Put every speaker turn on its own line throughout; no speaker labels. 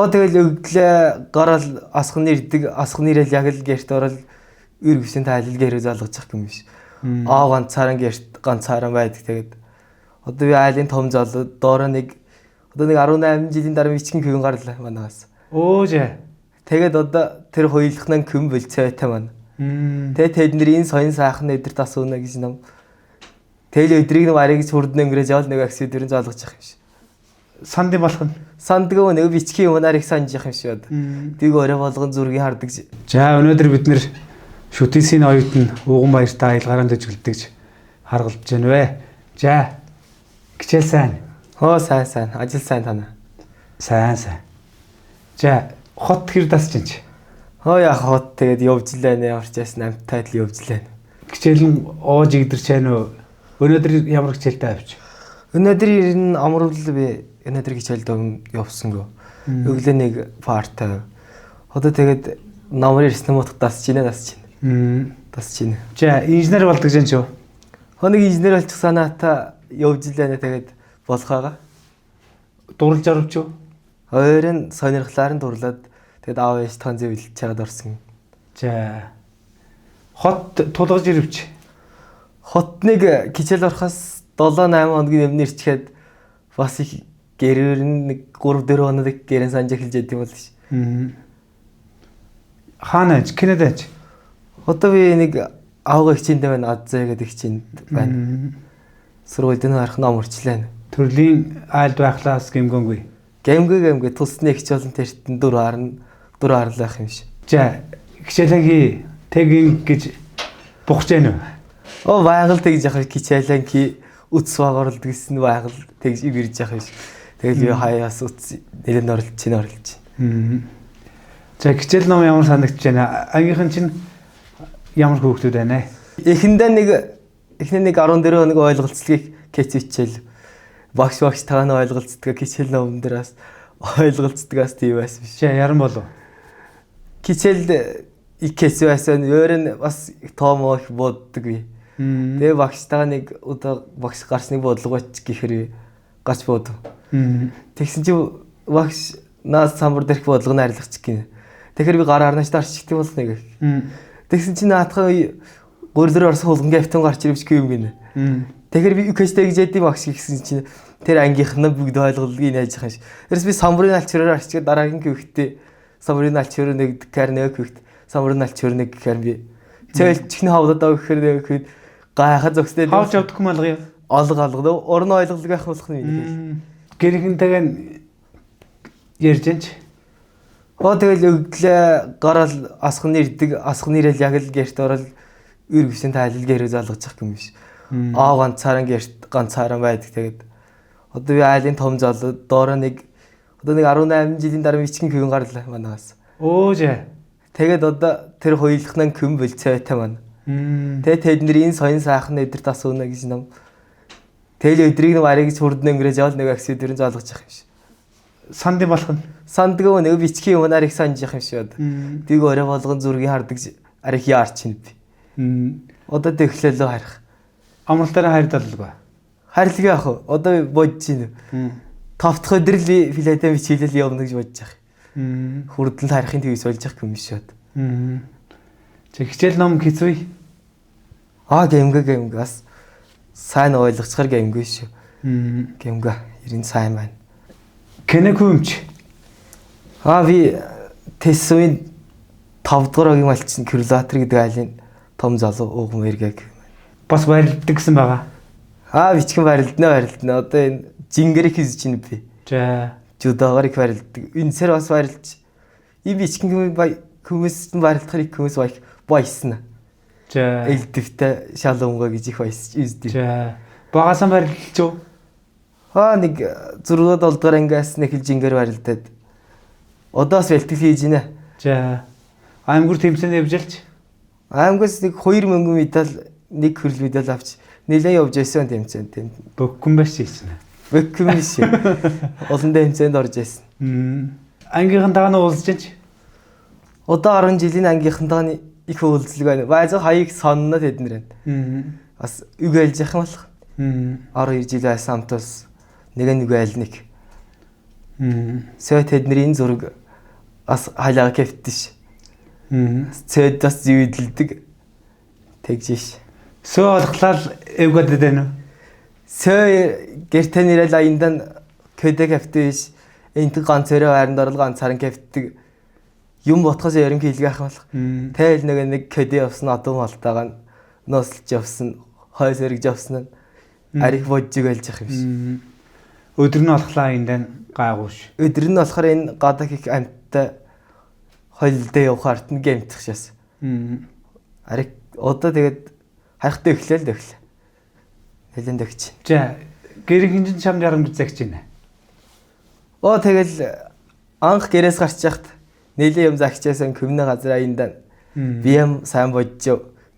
тэгэл өглөө гараал асхны ирдэг, асхны ирэл яг л гэрт орол ür гүсийн тайлал гэрээ залгаж юм биш. Ганцаараа гэрт ганцаараа байдаг. Тэгээд одоо би айлын том залуу доороо нэг 18 жилийн дараа бичгийн көвн гарлаа манаас.
Жаа.
Тэгээд одоо тэр хоёулахнаа көм болцоотой маань. Тэгээд тэдний энэ соён сайхан өдөрт асууна гэж ном. Тэгэл өдрийг нэг ариг хурдан өнгөрөөж явал нэг аксид дөрөн залгаж явах юм шиг.
Санд болох нь.
Сандгаа нэг бичгийн юмнаар их санаж явах юм шиг бод. Тийг өрөө болгон зургийг хардаг.
За өнөөдөр бид нэр шүтээсийн оюутан Уган баяртай аялгаараа дэжгэлдэг харгалж байна вэ. За хичээл сайн.
Сайн. Ажил сайн танаа.
Сайн. За хот хэр дасч юм чи?
Яг хот тэгээд явж лээ орчээс намтай л явж лээ.
Хичээл нь оож игдэрч байна уу? Өнөөдөр ямар хичээлтэй авч?
Өнөөдөр ирэн амруулал би өнөөдөр хичээлд явсангүй. Өглөө нэг партай. Одоо тэгээд намар ирсэн юм утга дасч байна. Дасч байна.
За инженер болдог жин ч юу?
Нэг инженер болчих санаатай явж лээ тэгээд болох байгаа.
Дурлж арвч юу?
Хоёрын сонирхлаар нь дурлаад тэгээд аав ээж тань зөвлөж чагаад орсон.
За хот тулгаж ирвч.
Хот нэг хичээл орохоос 7-8 хоногийн өмнө ирчихэд бас их гэрээр нэг 3-4 хоног гэрэн санаж эхэлж яд юм бол ш.
Хаанаач Канадаач.
Одоо би нэг аавга хичээндээ байна Азаа гэдэг хичээнд байна. Сургуульд нь харах ном урчлаа.
Төрлийн айлд байхлаас гэмгэнгүй.
Гэмгэ тусны хичээлэн тэртэн дүр харлах юм ш.
За хичээлээ тэгин гэж бухж гэнэ үү?
Байгаль тэгж яхах хичээлэн үтс багорлд гэсэн байгаль тэгж ирж яхах ш. Тэгэл би хаяас үтс нэлээд орлож байна.
За хичээл ном ямар санагдаж байна? Ангийнхан чинь ямар хөөгтүүд байна?
Эхний нэг 14 хоног ойлголцлыг хичээл. Багш таана ойлголцдог хичээл ном дээрээс ойлголцдогоос тийм байсан биш.
Яран болов.
Хичээлд их хэсвэсэн өөр нь бас том их боддог би. Тэгээ багштайгаа нэг удаа багш гарсныг бодлогоч гэхээр гарч бод. Тэгсэн чи багш наас самбар дээрх бодлого нь арилгач гин. Тэгэхээр би гар арнаш дарчигт юм бол нэг. Тэгсэн чи наадхаа гурлаар орсон хулгангийн автон гарч ирвч гэв юм гинэ. Тэгэхээр би үкэжтэй гэж яд багш гэсэн чи тэр ангийнхнаа бүгд ойлголгийг яаж яах юм. Тэрс би самбарын алчураар арчиж дараагийн гэвхтээ самбарын алчураар нэг гэхээр нэг гэвхт самбарын алчураар нэг гэхээр би цээлчхний хавдад авах гэхээр гайхаа зөкстэй
хавж явдаггүй малгая.
Алга орон ойлголдог байх болох нь.
Гэрхэнтэйг ярьж анч.
Тэгэл өглөө гараал асхны ирдэг, асхны ирэл яг л гэрт орол ür гүсийн тайлал гэрээ залгаж юм биш. Ганцаараа гэрт ганцаараа байдаг. Тэгээд одоо би айлын том залуу доороо нэг 18 жилийн дараа бичгийн көвн гарлаа манаас.
Жаа.
Тэгээд одоо тэр хоёулахнаа көм болцоотой маань. Тэгээд тэдний энэ соён сайхан өдөрт асууна гэж ном. Тэгэл өдрийг нэг ариг хурдан өнгөрөөж явал нэг аксид дөрөн залгаж явах юм шиг.
Санд болох нь.
Сандгаа нэг бичгийн юмнаар их санаж явах юм шиг бод. Тийг өрөө болгон зургийг хардаг ариг яарч юм би. Одоо тэглэлөө харах.
Амралтаараа хайрдалгүй.
Харилгаа ах. Одоо бодож байна. 5 дахь өдөр л филетэ бичээлэл явна гэж бодож байгаа. Хурдан харахын төвс болж явах юм шиг бод.
Хичээл ном хэцүү.
Гэмгэ бас сайн ойлгоцохоор гэмгэ шүү. Гэмгэ ерэн сайн байна.
Кэнэкүмч.
Би тэсвийн 5 дугаар огийн малчин кюрилатор гэдэг айлын том залуу Уган эргэг.
Бас барилддаг гэсэн байгаа.
Бичгэн барилдана. Одоо энэ жингэрэг хийж чинь би.
За.
Жудаагаар их барилддаг. Үнсээр бас барилдаж. Энэ бичгэн хүмүүс барилдахаар их хүмүүс баясна.
За.
Элдвтэй шалуунгаа гэж их баясч үздэг.
За. Багасан барилдаж юу?
Нэг 6-7 дугаар ангиас нэг хэл жингэр барилдаад. Одоос бэлтгэл хийж байна.
За. Аймгур тэмцээнд явжалч.
Аймгаас нэг 2 мөнгөн медаль, 1 хүрэл медаль авч нэлээд явж байсан тэмцээнд.
Бөккүн байж ийсэн.
Бөккүн биш. Олон тэмцээнд орж байсан.
Ангийнхан даана уулзж.
Одоо 10 жилийн ангийнхантайгаа их уулзлаг байна. Баязаа хаяг сонно тэднэр байна. Бас үгэлж яхах болох. 12 жил байсан хамтаас нэг айл нэг. Сөө тэдний зураг бас халаа кэвтэж. Цэд бас зүйдэлдэг. Тэгжиш.
Сөө олглал эвгад дээ нөө.
Сөө гэртэнэрэл аяндан көдө кэвтэж. Энд ганцаараа хайранд орол ганцаараа кэвтдэг. Юм ботхоос ярим хийлгэх болох. Тэгэл нэг көдө явсан адуу малтаагаа нослж явсан, хойс эргэж явсан нь арих боджиг байлж явах юм шиг.
Өдөр нь болохлаа эндэн гайгууш.
Өдөр нь болохоор энэ гадаг их амттай холилдоо явахаарт нь гэмтэх шээс. Арих одоо тэгээд хайхтай эхлээл дэглээ. Нэлээд өгч.
За гэр хинжин чам жарамж загч байна.
Тэгэл анх гэрээс гарч яхад нэлээд юм загчаасан көмнө газар аяндан би юм сайн бодж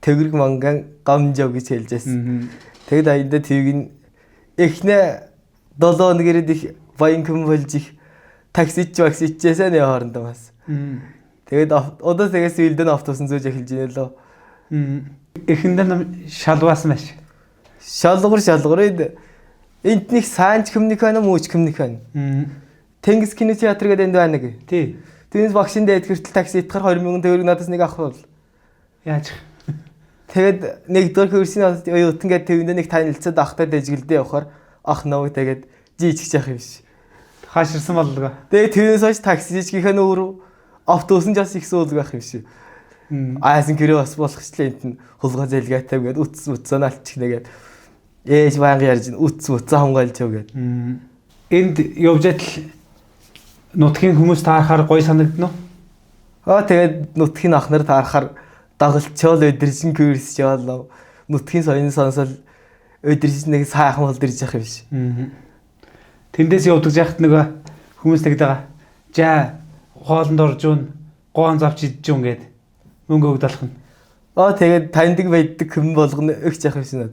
төгрөг манган гамжав гэж хэлжсэн. Тэгэд аянда тийг эхнээ 7 хоног ирээд их баян көм болж их таксичээсээ нэ хоорондоо бас. Тэгэд одоо тэгээс үйлдэн автобусын зүүж эхэлж байна лөө.
Эхэндээ шалваас маш.
Шалгуур энд нэг сайнч коммуник байна мууч коммуник байна. Тэнгис кино театр гэдэг энд байна гэ.
Тий.
Түүнээс багшин дээд гэртэл такси итгэхэр 20,000 төгрөг надаас нэг авах бол.
Яаж?
Тэгэд нэгдүгээр хөрсний оюутан гэдэг тэвэндээ нэг танилцаад ахтай дэжгэлдээ явахаар ах наваг тэгээд жийчих яах юм биш.
Хааширсан боллоо.
Тэгээд түүнээс хойш таксижгийнхээ нүүр автобусын жас их суулг байх юм шиг. Айсан гэрээ бас болох ч л энд нь хулгай зэлгээтэй гээд үтцэн алчих нэгээд ээж баян ярьж үтцэн хамгаалж яв гээд.
Энд явж атал нутгийн хүмүүс таарахаар гой санагдана уу?
Тэгээд нутгийн ах нар таарахаар дагалчаал өдөржин курс яваалаа. Нутгийн соёлын сонсол өдөржин нэг сайхан бол дэрж явах юм биш.
Тэндээс явдаг яхад нөгөө хүмүүс тэгдэг. За хоолнд орж уун гоон завч идэж уун гээд мөнгө өгдөлх нь.
Тэгээд таньдаг байддаг хүм болгоно өгч явах юм шинэ.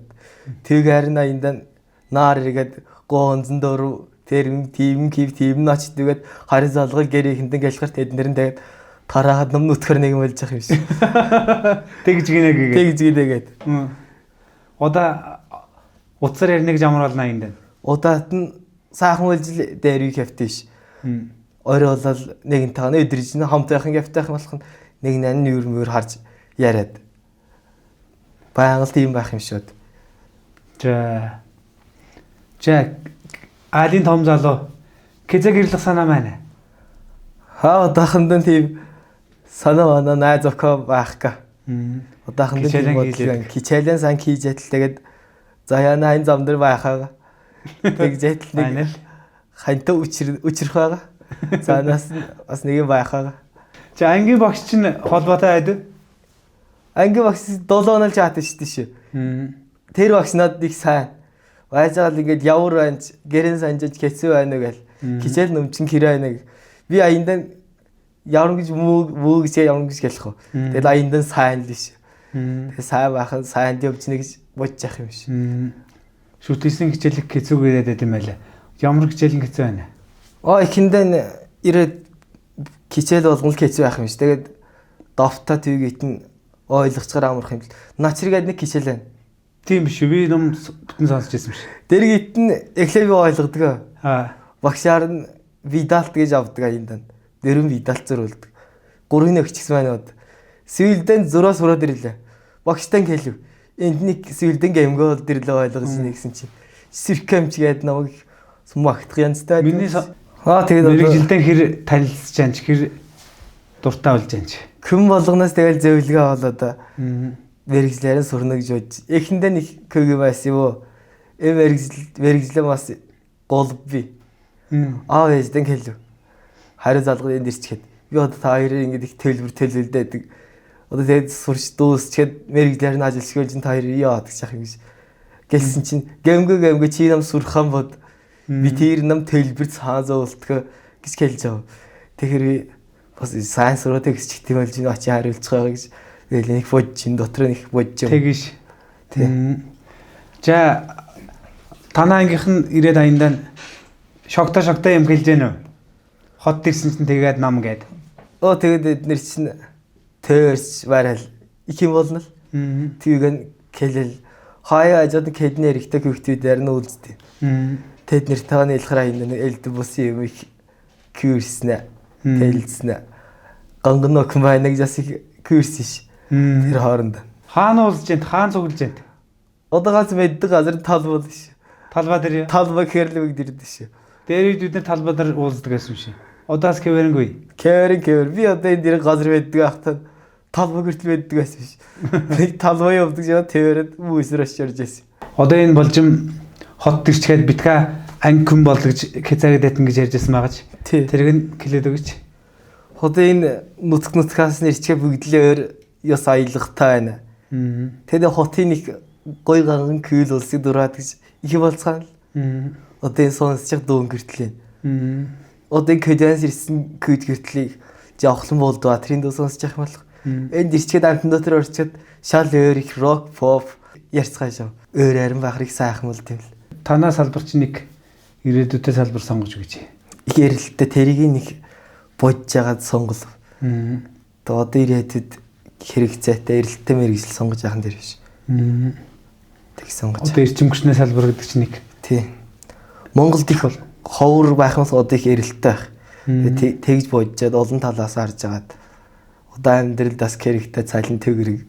Тэг харин аяндан наар ирэгээд гоонзон дөрөв тэрм тим нач тэгээд харин залгал гэрээхэндэн гэлхэр тэднэр нь тэгээд тараад ном нүтгэр нэг юм болж явах юм шиг.
Тэгж гинэгээд. Одоо утсаар ярныг жамар болно энд.
Удаад нь сайхан үйлжил дээр юу хэвтэйш. Орой болол нэгэн тааны өдрөж нь хамтайхан хэвтэйх болох нь нэг нань нүрмөр харж яриад. Баян тийм байх юм шүүд.
За Алин том залуу кизэг ирлэх санаа маань.
Одоохон тийм санаа манай найз охоо байх га. Одоохон тийм бодлоо. Кичээлэн сан хийж ятал тэгээд заяана энэ зам дээр байхаа. Тэг зэтл нэг ханта үчрэх байгаа. Занаас бас нэг юм байхаа.
За ангийн багш чинь холбоотой айд.
Ангийн багш 7 онол чаат шүү дээ. Тэр багш надад их сайн. Вайзаал ингээд явар байна, гэрэн санжиж хэцүү байна гэл. Хичээл нөмчин хэрэг байна. Би аяндан явна гэж муу гэж явна гэж хэлэх үү. Тэгэл аяндан сайн л биш. Тэгээ сайн байхад сайн явж нэг гэж бодож явах юм биш.
Шүтээсэн хичээлэг хэцүү гэдэг байт юм байлаа. Ямар хичээл хэцүү байна?
Ихэндээ ирээд хичээл болгон л хэцүү байх юм биш. Тэгээд довта түйгийт нь ойлгоцгоор амарх юм л. Начргээд нэг хичээл байна.
Тийм биш үү? Би ном бүтэн сонсч байсан биш.
Дэргийт нь эхлээ би ойлгодог. Багшаар нь видалт гэж авдаг аяндан. Дөрвөн видалт зөрүүлдэг. 3 өгчгс маань бод. Сүүлдэн зураа сураад ирлээ. Багштай хэлв. Энд нэг сүүлдэн гэмгөө ирлээ ойлгож нэгсэн чинь. Сэркэмч гээд намайг сумагтах янзтай.
Миний
тэгээд
мэрэгжилдээ хэр танилцж чанч хэр дуртай болж чанч.
Күн болгоноос тэгэл зөөлгөө болоод мэрэгжлээр нь сурна гэж бодож. Эхэндээ нэг көг байсан юу? Мэрэгжлээ бас гол би. Ээждэн хэлв. Хариу залгууд энд ирчихэд. Би одоо та хоёрын ингэ их төлөвлөлдөөдөг. Одоо тэгээд сурч дуусчихэд мэрэгжлээр нь ажилшгүй та хоёр яадаг ч ах юм биш. Гэлсэн чинь гэмгөө чи нам сурхан бод. Би тэр нам төлбөр цаа зөөлтгөө гэж хэлж байгаа. Тэгэхээр бас сайн сураад тэгсч тийм болж очи хариулцах байгаа гэж. Тэгэл нэг бодчин дотор нэг бодж юм.
Тэгэж. Тийм. За танаа ангийнх нь ирээд аяндан шогтой юм хэлж гэнэ үү? Хот ирсэн чинь тэгээд нам гээд.
Тэгээд эднэр чинь төрч барал их юм болно л. Тийг хэлэл хаяа ажаад кэднэр ихтэй хөвгтүүдээр нь үлддэг. Тэд нэр тааны илхэр аяндан элдв бус юм их курснэ тэлснэ гангано комбайныг жас курсиш тэр хооронд
Хаана уулзж байна? Хаана цуглаж байна?
одоогоос мэддэг газар талбал ш.
Талбай дээр юу?
Талбай хэрлэг дэрдэг ш.
Дээр бид нар талбай дээр уулздаг гэсэн юм шиг. Одоос кэвэрэнгүй.
Кэвэр би одоо энэ дээр газар мэддэг ахтаа талбай хүртэл мэддэг байсан ш. Нэг талбай явдаг жаа тэвэрэд мөсөр очиж ирсэн.
Одоо энэ болжим хот төрчгээд битга анкүм болгож хязгаард дэтэн гэж ярьжсэн байгаач. Тэрийг нь хэлээд өгөөч.
Одоо энэ нутгаас нэрчгээ бүгдлээр ёс аялгатай байна. Тэгээд хотын нэг гой ганган күүл улсыг дураад гэж их болцгаана л. Одоо энэ сонсчих дуун гэртлээ. Одоо кэдэнс ирсэн күүд гэртлийг жавхлан болдоо тэрийн дуу сонсчих юм болох. Энд ирчгээд амтан дотор орчод шал өөр их рок поп ярьцгааш. Өөр арин бахрыг сайхан бол тийм л.
Танаа салбар чи нэг ирээдүйтэй салбар сонгож өгөөч.
Их ярилттай тэрийг нэг бодж яагаад сонголов. Тэгээд одоо ирээдүйд хэрэгцээтэй эрэлттэй мэргэжил сонгож яахан дээр биш. Тэг сонгож.
Одоо эрчим хүчний салбар гэдэг чинь нэг.
Тий. Монголд их бол ховор байхаас одоо их эрэлттэй байх. Тэгж бодjоод олон талаас харж агаад одоо амьдралд бас хэрэгтэй цалин төгрөг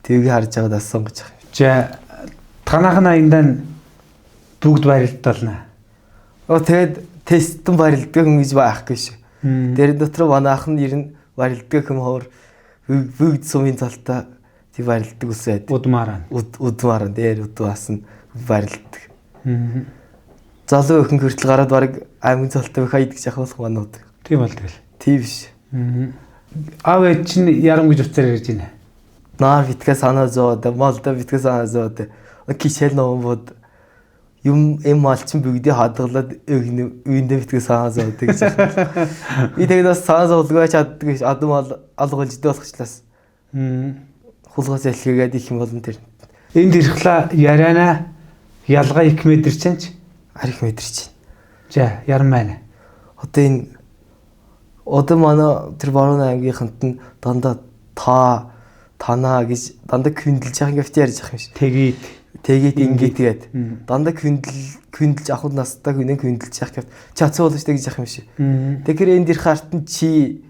тийг харж агаад бас сонгож байгаа.
За танахын аяндан бүгд барилдтална.
Тэгээд тестэн барилддаг хүн гэж байхгүй ш. Тэр дотор манайх нь ер нь барилддаг хүн ховор бүгд сумын цалтаа тий барилддаг үсээд.
Удмаараа.
Удмаараа дээр удаас нь барилддаг. Залуу өхөн хүртэл гараад бараг аймаг цалтаа их хайдаг жахах манууд.
Тийм бол тэгэл.
Тийм биш.
Аав ээж чинь ярам гэж уцаар ярьж байна.
Наар битгээ санаа зовоод, малда битгээ санаа зовоод, кичэл номбод юм малчин бүгдийг хадгалаад үйндээ битгээ санаа зовоод гэж байна. Би тэгээд бас санаа зовлгүй чаддаг гэж адам алгуулж дэвсгачлаас. Хулгаас ялхигээд их юм болон тэр.
Энд ирэхлаа яриана ялгаа их мэдэр чанч.
Арих мэдэрч байна.
За яран байна.
Одоо манай тэр баруун аймгийнханд нь дандаа танаа гэж дандаа күндэлж яах юм ярьж ах юм шиг. Тэгээд ингээд тэгээд дандаа күндэлж ахуд настай хүнээ күндэлж яах гэв. Чацсан болж тэгж яах юм шиг. Тэгэхээр энд ирэх арт нь чи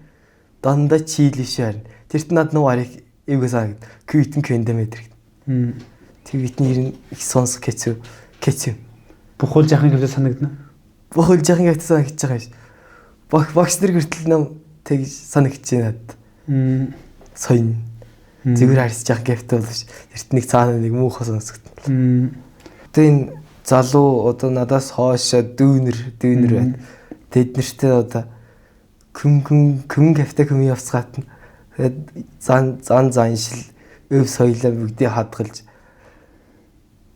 дандаа чийл биш харин. Тэрт над нуу арих эвгээс квитэн кэндэмэдэр. Твитний ер нь их сонсох хэцүү.
Бухуулж яах юм гэвэл санагдана.
Бухуулж яах юм гэвэл санагдаж байгаа юм шиг. Багш нар гэртэл нам тэгж санагдаж байна. Соён. Зүгээр харьцаж яах гэвтэй боловч эрт нэг цаана нэг муухай сонсогдсон. Одоо энэ залуу одоо надаас хойш дүүнер байна. Тэд нартэй одоо күм гэвтэй күм явцгаат нь. Тэгээд заншил өв соёлоо бүгдийг хадгалж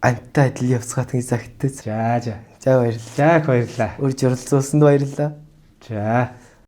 амттай адил явцгаат гэж загтдаг.
За
баярлалаа.
баярлалаа.
Урьж оролцуулсанд баярлалаа.
За